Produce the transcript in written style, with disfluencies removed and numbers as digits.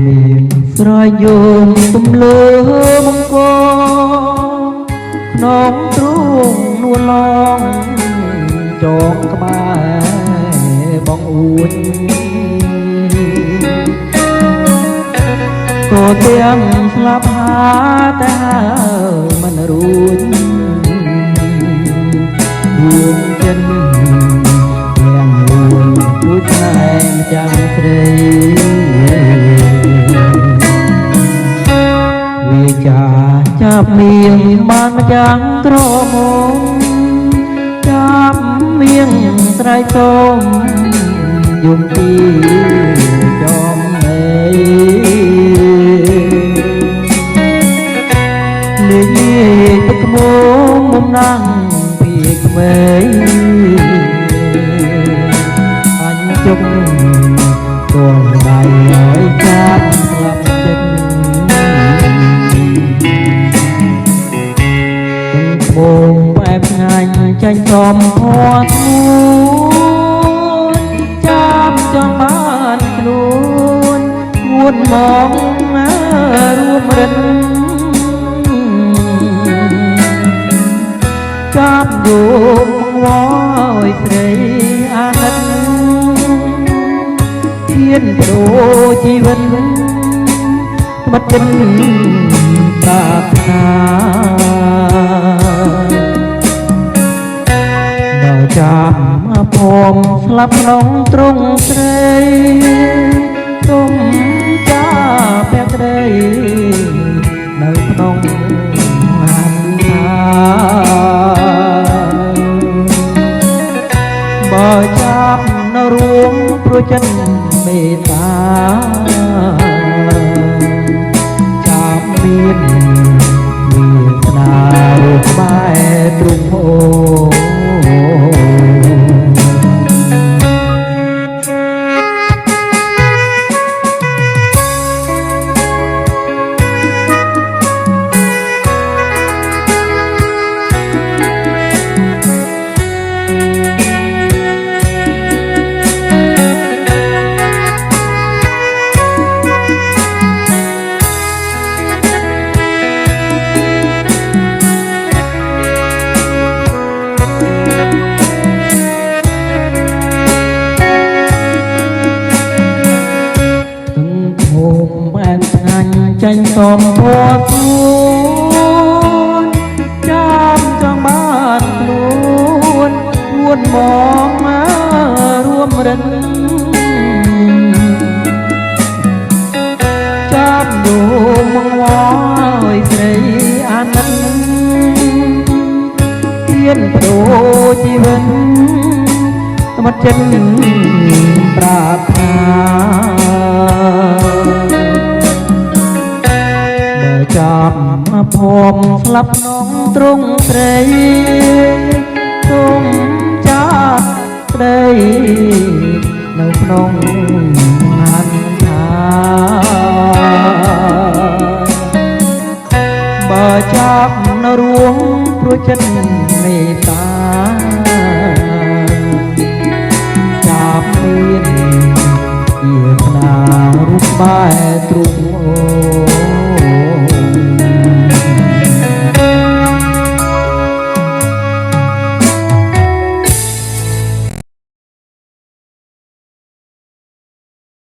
មានស្រ័យយងទំលើមង្គលក្នុងទ្រូងនួនឡងចងក្បែរបងអួនក៏ទាំងស្លាប់ហាតែហើមិនរួចដួងចិនទាំងលួងពួយខ្លែងចាំស្រីវាចាចាប់មៀងបានម្ចាំងក្រមុំចាប់មៀងស្រែកសូមយំពីចំអេលេងទឹកមុំមុំណាំងពីក្មេងអញជុំទល់ដៃឲ្យចាប់ស្លាប់ចិត្តមុំបែបងាញ់ចាញ់សំហត់មួយចាប់ចង់បានខ្លួនងួនមករួមរិនចាប់យកវយស្រីអាណិតហ៊ានបដូរជីវិតបិទចិត្តតាណាដល់ចាំភូមិស្លាប់ក្នុងទ្រង់ស្រីទុំចាពាក់ក្ដីនៅក្នុងហានថាបើចាប់នៅរួមព្រោះចិត្តមេត្តាចាប់មានវាសនារូបបែទ្រង់អូចាញ់សំពត់ខ្លួនចាំចង់បានខ្លួនួនមកមករួមរិនចាប់យកមកវយស្រីអាណិតហ៊ានបដូរជីវិតស្មត់ចិត្តប្រាថ្នាចាប់ភូមិស្លាប់ក្នុងទ្រង់ស្រីទុំចាប់ស្ដីនៅក្នុងហានថាបើចាប់នៅរួមព្រោះចិត្តមេត្តាចាប់មានវាសនារូបបែទ្រង់អូ